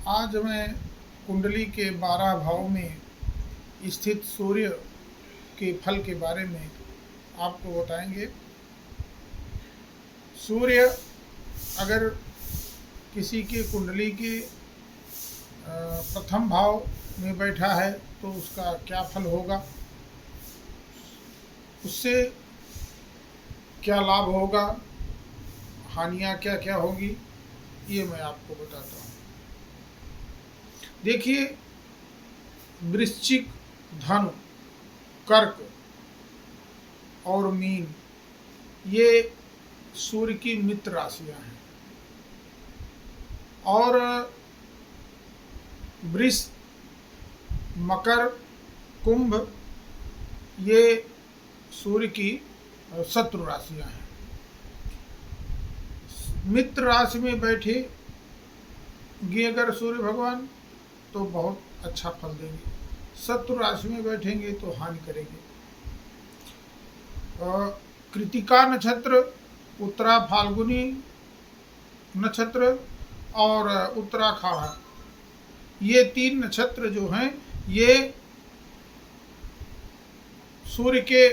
आज मैं कुंडली के 12 भाव में स्थित सूर्य के फल के बारे में आपको बताएंगे। सूर्य अगर किसी के कुंडली के प्रथम भाव में बैठा है तो उसका क्या फल होगा, उससे क्या लाभ होगा, हानियाँ क्या क्या होगी, ये मैं आपको बताता हूँ। देखिए, वृश्चिक, धनु, कर्क और मीन ये सूर्य की मित्र राशियां हैं और वृष, मकर, कुंभ ये सूर्य की शत्रु राशियां हैं। मित्र राशि में बैठेंगे अगर सूर्य भगवान तो बहुत अच्छा फल देंगे, शत्रु राशि में बैठेंगे तो हानि करेंगे। कृतिका नक्षत्र, उत्तरा फाल्गुनी नक्षत्र और उत्तराखाढ़, ये 3 नक्षत्र जो हैं ये सूर्य के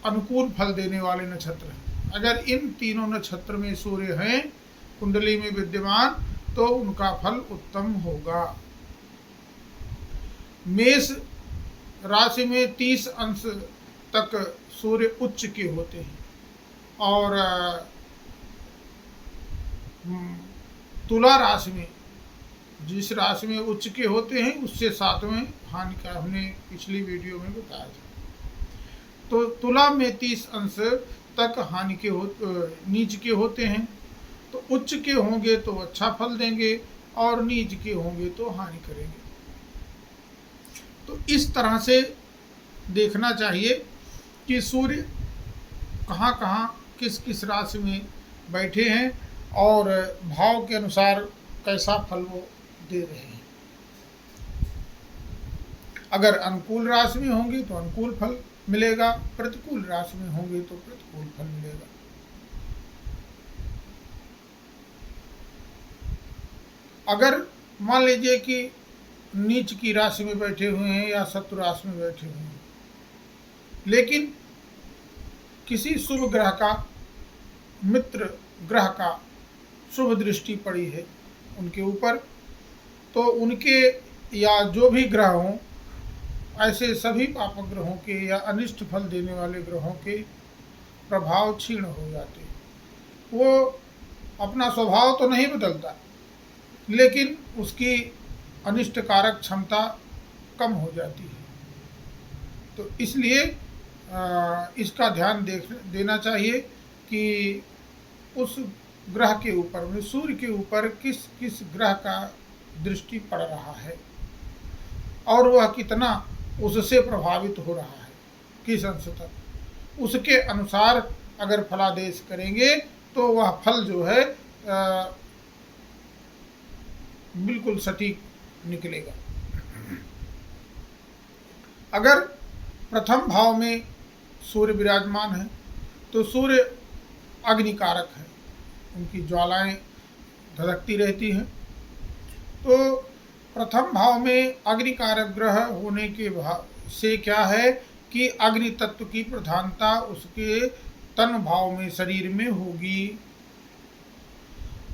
अनुकूल फल देने वाले नक्षत्र हैं। अगर इन तीनों नक्षत्र में सूर्य हैं कुंडली में विद्यमान तो उनका फल उत्तम होगा। मेष राशि में 30 अंश तक सूर्य उच्च के होते हैं और तुला राशि में, जिस राशि में उच्च के होते हैं उससे 7वें हानि का हमने पिछली वीडियो में बताया था। तो तुला में 30 अंश तक हानि के नीच के होते हैं, तो उच्च के होंगे तो अच्छा फल देंगे और नीच के होंगे तो हानि करेंगे। तो इस तरह से देखना चाहिए कि सूर्य कहाँ कहाँ किस किस राशि में बैठे हैं और भाव के अनुसार कैसा फल वो दे रहे हैं। अगर अनुकूल राशि में होंगे तो अनुकूल फल मिलेगा, प्रतिकूल राशि में होंगे तो प्रतिकूल फल मिलेगा। अगर मान लीजिए कि नीच की राशि में बैठे हुए हैं या शत्रु राशि में बैठे हुए हैं, लेकिन किसी शुभ ग्रह का, मित्र ग्रह का शुभ दृष्टि पड़ी है उनके ऊपर, तो उनके या जो भी ग्रह हों, ऐसे सभी पापक ग्रहों के या अनिष्ट फल देने वाले ग्रहों के प्रभाव क्षीण हो जाते हैं। वो अपना स्वभाव तो नहीं बदलता, लेकिन उसकी अनिष्टकारक क्षमता कम हो जाती है। तो इसलिए इसका ध्यान देना चाहिए कि उस ग्रह के ऊपर, सूर्य के ऊपर किस किस ग्रह का दृष्टि पड़ रहा है और वह कितना उससे प्रभावित हो रहा है, किस अंश तक, उसके अनुसार अगर फलादेश करेंगे तो वह फल जो है बिल्कुल सटीक निकलेगा। अगर प्रथम भाव में सूर्य विराजमान है तो सूर्य अग्निकारक है, उनकी ज्वालाएं धधकती रहती हैं। तो प्रथम भाव में अग्निकारक ग्रह होने के से क्या है कि अग्नि तत्व की प्रधानता उसके तन भाव में, शरीर में होगी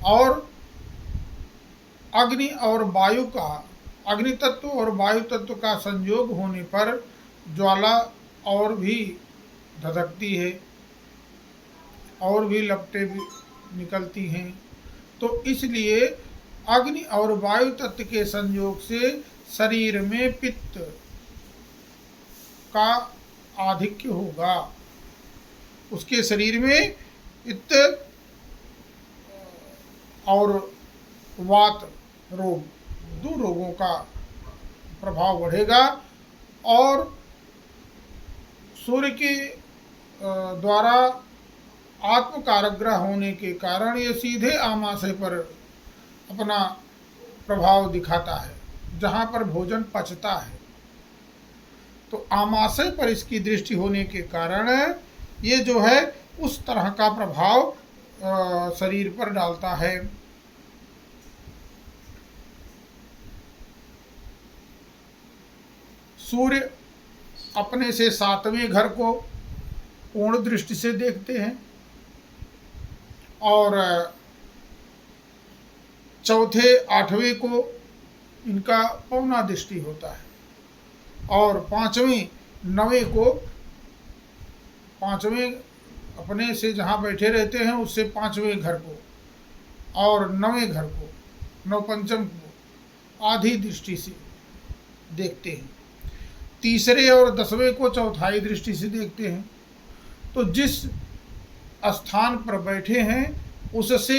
और अग्नि और वायु का, अग्नि तत्व और वायु तत्व का संयोग होने पर ज्वाला और भी धधकती है और भी लपटें भी निकलती हैं। तो इसलिए अग्नि और वायु तत्व के संयोग से शरीर में पित्त का आधिक्य होगा, उसके शरीर में पित्त और वात रोग, 2 रोगों का प्रभाव बढ़ेगा। और सूर्य के द्वारा आत्मकारक ग्रह होने के कारण ये सीधे आमाशय पर अपना प्रभाव दिखाता है, जहाँ पर भोजन पचता है। तो आमाशय पर इसकी दृष्टि होने के कारण ये जो है उस तरह का प्रभाव शरीर पर डालता है। सूर्य अपने से 7वें घर को पूर्ण दृष्टि से देखते हैं और चौथे 8वें को इनका पौना दृष्टि होता है और 5वें 9वें को, 5वें अपने से जहाँ बैठे रहते हैं उससे 5वें घर को और 9वें घर को, 9 पंचम को आधी दृष्टि से देखते हैं। तीसरे और 10वें को चौथाई दृष्टि से देखते हैं। तो जिस स्थान पर बैठे हैं उससे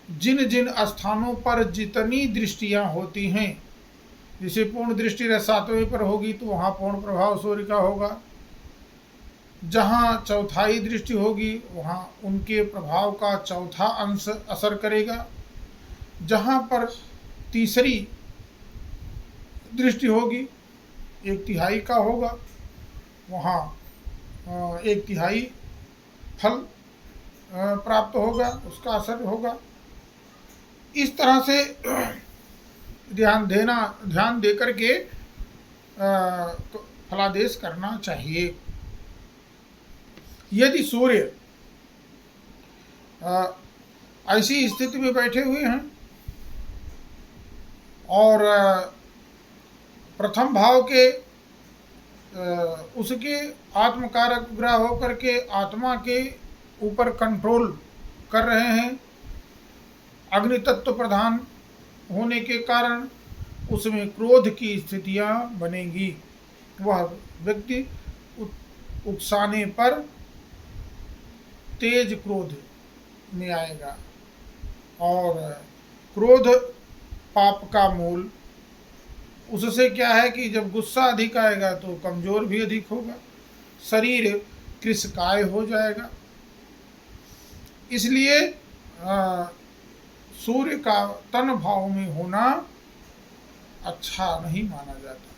जिन जिन स्थानों पर जितनी दृष्टियां होती हैं, जैसे पूर्ण दृष्टि 7वें पर होगी तो वहाँ पूर्ण प्रभाव सूर्य का होगा, जहाँ चौथाई दृष्टि होगी वहाँ उनके प्रभाव का चौथा अंश असर करेगा, जहाँ पर तीसरी दृष्टि होगी 1/3 का होगा, वहाँ 1/3 फल प्राप्त होगा, उसका असर होगा। इस तरह से ध्यान दे करके फलादेश करना चाहिए। यदि सूर्य ऐसी स्थिति में बैठे हुए हैं और प्रथम भाव के उसके आत्मकारक ग्रह होकर के आत्मा के ऊपर कंट्रोल कर रहे हैं, अग्नि तत्व प्रधान होने के कारण उसमें क्रोध की स्थितियां बनेंगी। वह व्यक्ति उकसाने पर तेज क्रोध में आएगा और क्रोध पाप का मूल। उससे क्या है कि जब गुस्सा अधिक आएगा तो कमजोर भी अधिक होगा, शरीर कृशकाय हो जाएगा। इसलिए सूर्य का तन भाव में होना अच्छा नहीं माना जाता,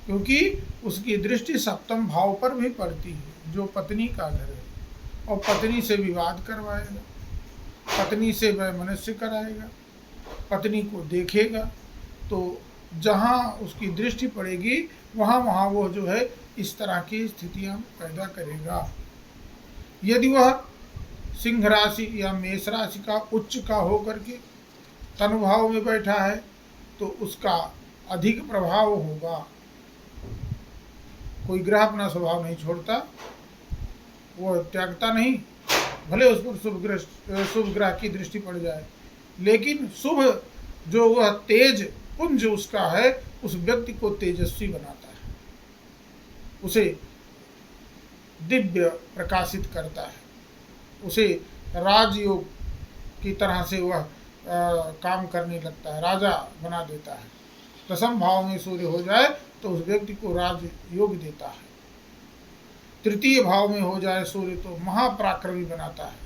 क्योंकि उसकी दृष्टि 7वें भाव पर भी पड़ती है, जो पत्नी का घर है, और पत्नी से विवाद करवाएगा, पत्नी से वैमनस्य कराएगा, पत्नी को देखेगा। तो जहाँ उसकी दृष्टि पड़ेगी वहाँ वहाँ वो जो है इस तरह की स्थितियाँ पैदा करेगा। यदि वह सिंह राशि या मेष राशि का उच्च का होकर के तनुभाव में बैठा है तो उसका अधिक प्रभाव होगा। कोई ग्रह अपना स्वभाव नहीं छोड़ता, वो त्यागता नहीं, भले उस पर शुभ ग्रह की दृष्टि पड़ जाए, लेकिन शुभ जो वह तेज पुंज उसका है उस व्यक्ति को तेजस्वी बनाता है, उसे दिव्य प्रकाशित करता है, उसे राजयोग की तरह से वह काम करने लगता है, राजा बना देता है। 10वें भाव में सूर्य हो जाए तो उस व्यक्ति को राजयोग देता है। 3 भाव में हो जाए सूर्य तो महापराक्रमी बनाता है,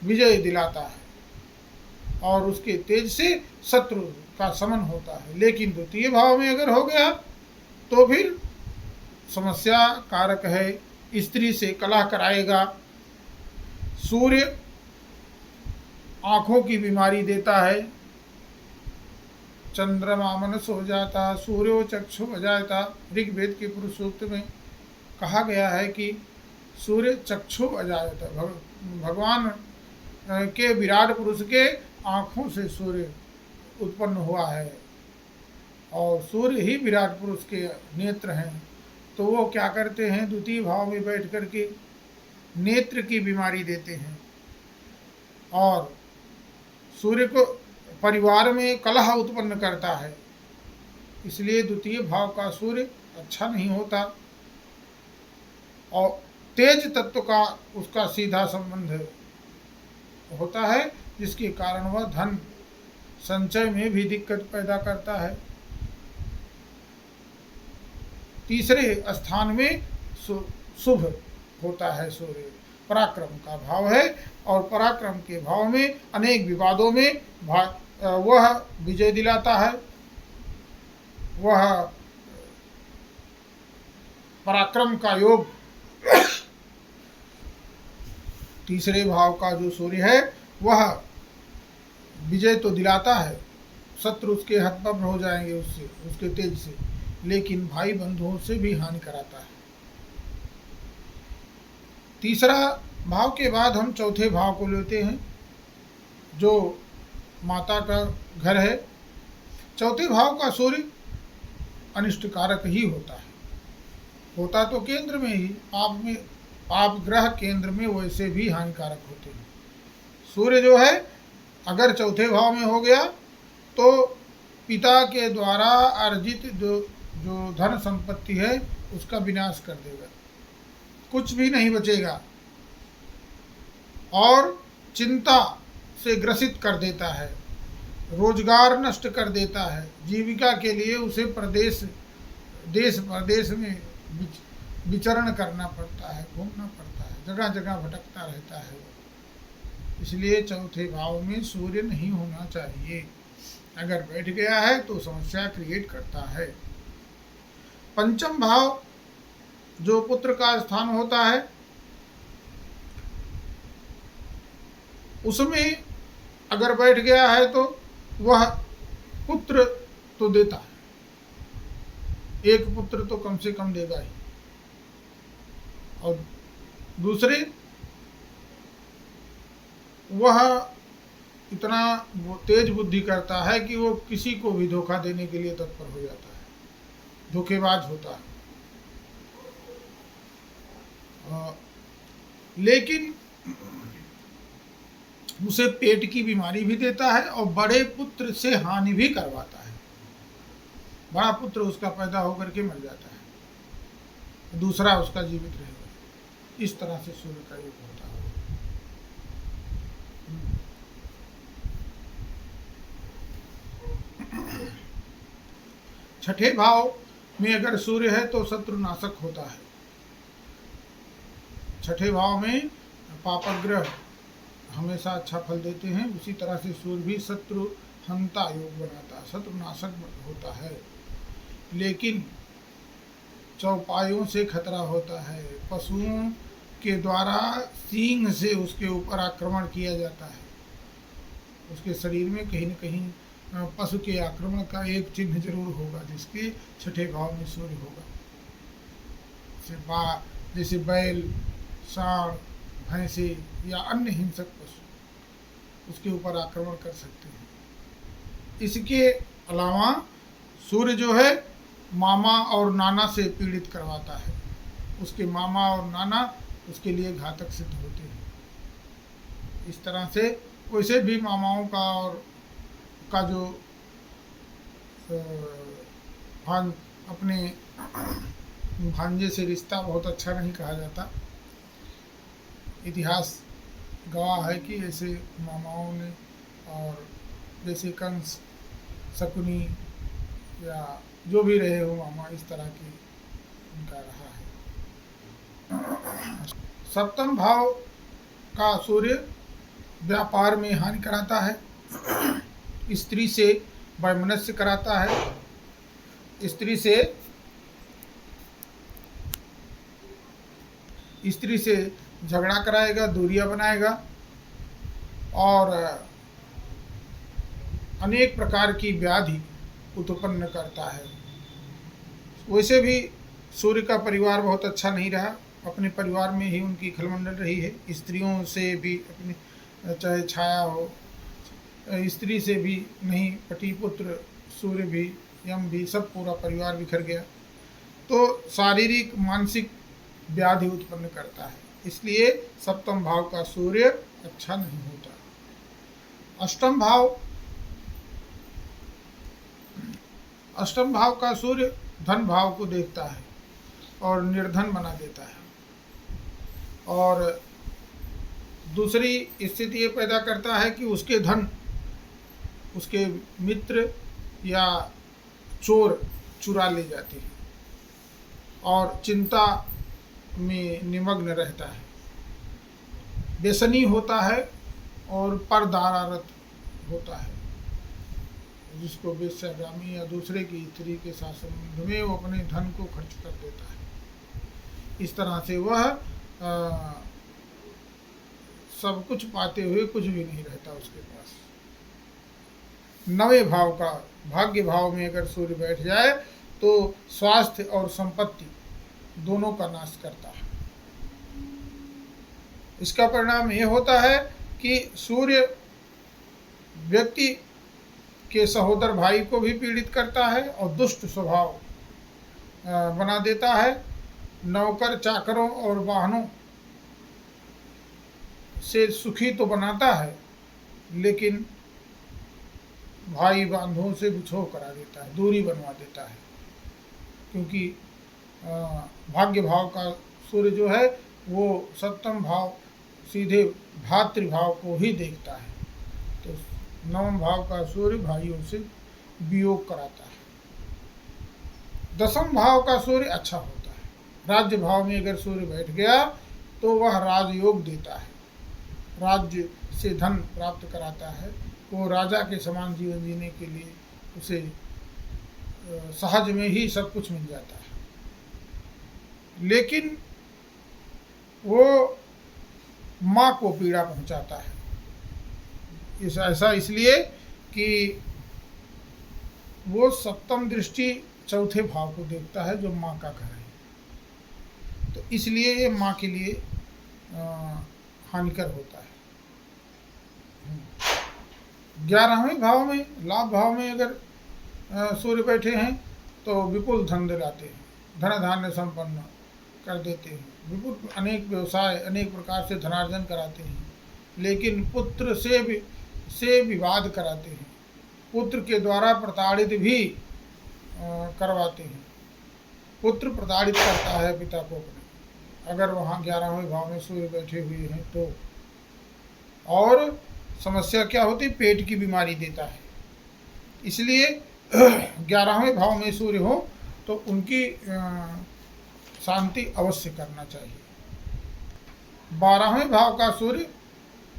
विजय दिलाता है और उसके तेज से शत्रु का समन होता है। लेकिन 2 भाव में अगर हो गया तो फिर समस्या कारक है, स्त्री से कलह कराएगा। सूर्य आँखों की बीमारी देता है, चंद्रमा मनस हो जाता, सूर्यो चक्षु अजायता। ऋग्वेद के पुरुष सूक्त में कहा गया है कि सूर्य चक्षु अजायता, भगवान के विराट पुरुष के आँखों से सूर्य उत्पन्न हुआ है और सूर्य ही विराट पुरुष के नेत्र हैं। तो वो क्या करते हैं, 2 भाव में बैठ कर के नेत्र की बीमारी देते हैं और सूर्य को परिवार में कलह उत्पन्न करता है। इसलिए 2 भाव का सूर्य अच्छा नहीं होता और तेज तत्व का उसका सीधा संबंध होता है, जिसके कारण वह धन संचय में भी दिक्कत पैदा करता है। तीसरे स्थान में शुभ होता है सूर्य, पराक्रम का भाव है और पराक्रम के भाव में अनेक विवादों में वह विजय दिलाता है, वह पराक्रम का योग। तीसरे भाव का जो सूर्य है वह विजय तो दिलाता है, शत्रु उसके हतभम्ब हो जाएंगे उससे, उसके तेज से, लेकिन भाई बंधुओं से भी हानि कराता है। तीसरा भाव के बाद हम चौथे भाव को लेते हैं, जो माता का घर है। चौथे भाव का सूर्य अनिष्टकारक ही होता तो केंद्र में ही, पाप ग्रह केंद्र में, वैसे भी हानिकारक होते हैं। सूर्य जो है अगर चौथे भाव में हो गया तो पिता के द्वारा अर्जित जो धन संपत्ति है उसका विनाश कर देगा, कुछ भी नहीं बचेगा, और चिंता से ग्रसित कर देता है, रोजगार नष्ट कर देता है, जीविका के लिए उसे देश प्रदेश में विचरण करना पड़ता है, घूमना पड़ता है, जगह जगह भटकता रहता है। इसलिए चौथे भाव में सूर्य नहीं होना चाहिए। अगर बैठ गया है तो समस्या क्रिएट करता है। पंचम भाव जो पुत्र का स्थान होता है, उसमें अगर बैठ गया है तो वह पुत्र तो देता है, एक पुत्र तो कम से कम देगा ही, और दूसरे वह इतना तेज बुद्धि करता है कि वो किसी को भी धोखा देने के लिए तत्पर हो जाता है, धोखेबाज होता है। लेकिन उसे पेट की बीमारी भी देता है और बड़े पुत्र से हानि भी करवाता है। बड़ा पुत्र उसका पैदा होकर के मर जाता है, दूसरा उसका जीवित रहेगा। इस तरह से सूर्य का योग होता है। छठे भाव में अगर सूर्य है तो शत्रुनाशक होता है। छठे भाव में पापग्रह हमेशा अच्छा फल देते हैं, उसी तरह से सूर्य भी शत्रु हंता योग बनाता है, शत्रुनाशक होता है। लेकिन चौपायों से खतरा होता है, पशुओं के द्वारा सींग से उसके ऊपर आक्रमण किया जाता है। उसके शरीर में कहीं न कहीं पशु के आक्रमण का एक चिन्ह जरूर होगा, जिसके छठे भाव में सूर्य होगा। जैसे बैल, सांड, भैंसे या अन्य हिंसक पशु उसके ऊपर आक्रमण कर सकते हैं। इसके अलावा सूर्य जो है मामा और नाना से पीड़ित करवाता है, उसके मामा और नाना उसके लिए घातक सिद्ध होते हैं। इस तरह से वैसे भी मामाओं का और का जो अपने भांजे से रिश्ता बहुत अच्छा नहीं कहा जाता। इतिहास गवाह है कि ऐसे मामाओं ने, और जैसे कंस, शकुनी या जो भी रहे हो मामा, इस तरह की उनका रहा है। सप्तम भाव का सूर्य व्यापार में हानि कराता है, स्त्री से वैमनस्य कराता है, स्त्री से झगड़ा कराएगा, दूरियां बनाएगा, और अनेक प्रकार की व्याधि उत्पन्न करता है। वैसे भी सूर्य का परिवार बहुत अच्छा नहीं रहा, अपने परिवार में ही उनकी खलमंडल रही है। स्त्रियों से भी अपने, चाहे छाया हो, स्त्री से भी नहीं पति, पुत्र, सूर्य भी, यम भी, सब पूरा परिवार बिखर गया। तो शारीरिक मानसिक व्याधि उत्पन्न करता है। इसलिए सप्तम भाव का सूर्य अच्छा नहीं होता। अष्टम भाव का सूर्य धन भाव को देखता है और निर्धन बना देता है, और दूसरी स्थिति ये पैदा करता है कि उसके धन उसके मित्र या चोर चुरा ले जाते हैं, और चिंता में निमग्न रहता है, व्यसनी होता है और परदारारत होता है, जिसको वेश्यागामी या दूसरे की स्त्री के साथ संबंध में वो अपने धन को खर्च कर देता है। इस तरह से वह सब कुछ पाते हुए कुछ भी नहीं रहता उसके पास। नवे भाव का भाग्य भाव में अगर सूर्य बैठ जाए तो स्वास्थ्य और संपत्ति दोनों का नाश करता है। इसका परिणाम ये होता है कि सूर्य व्यक्ति के सहोदर भाई को भी पीड़ित करता है और दुष्ट स्वभाव बना देता है। नौकर चाकरों और वाहनों से सुखी तो बनाता है, लेकिन भाई बंधुओं से बिछोह करा देता है, दूरी बनवा देता है। क्योंकि भाग्य भाव का सूर्य जो है वो सप्तम भाव सीधे भातृभाव को ही देखता है, तो नवम भाव का सूर्य भाइयों से वियोग कराता है। दसम भाव का सूर्य अच्छा होता है। राज्य भाव में अगर सूर्य बैठ गया तो वह राजयोग देता है, राज्य से धन प्राप्त कराता है। वो राजा के समान जीवन जीने के लिए उसे सहज में ही सब कुछ मिल जाता है, लेकिन वो माँ को पीड़ा पहुंचाता है। ऐसा इसलिए कि वो सप्तम दृष्टि चौथे भाव को देखता है जो माँ का घर है, तो इसलिए ये माँ के लिए हानिकर होता है। 11वें भाव में, लाभ भाव में अगर सूर्य बैठे हैं तो विपुल धन दिलाते हैं, धन धान्य संपन्न कर देते हैं, विपुल अनेक व्यवसाय अनेक प्रकार से धनार्जन कराते हैं, लेकिन पुत्र से विवाद कराते हैं, पुत्र के द्वारा प्रताड़ित भी करवाते हैं। पुत्र प्रताड़ित करता है पिता को अपने, अगर वहाँ 11वें भाव में सूर्य बैठे हुए हैं तो। और समस्या क्या होती, पेट की बीमारी देता है। इसलिए 11वें भाव में सूर्य हो तो उनकी शांति अवश्य करना चाहिए। 12वें भाव का सूर्य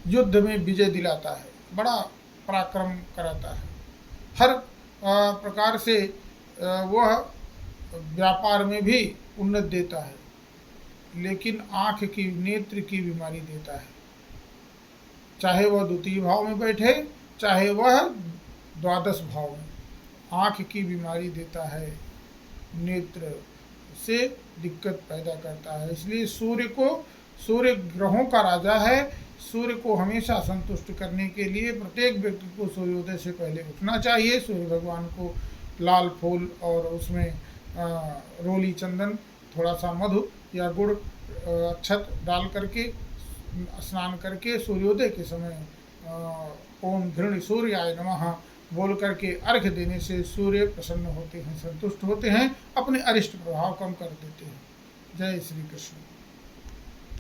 युद्ध में विजय दिलाता है, बड़ा पराक्रम कराता है, हर प्रकार से वह व्यापार में भी उन्नति देता है, लेकिन आँख की नेत्र की बीमारी देता है। चाहे वह द्वितीय भाव में बैठे, चाहे वह द्वादश भाव में, आँख की बीमारी देता है, नेत्र से दिक्कत पैदा करता है। इसलिए सूर्य ग्रहों का राजा है। सूर्य को हमेशा संतुष्ट करने के लिए प्रत्येक व्यक्ति को सूर्योदय से पहले उठना चाहिए। सूर्य भगवान को लाल फूल और उसमें रोली चंदन, थोड़ा सा मधु या गुड़ अक्षत डाल करके स्नान करके सूर्योदय के समय ओम घृण सूर्याय नमः बोल करके अर्घ्य देने से सूर्य प्रसन्न होते हैं, संतुष्ट होते हैं, अपने अरिष्ट प्रभाव कम कर देते हैं। जय श्री कृष्ण।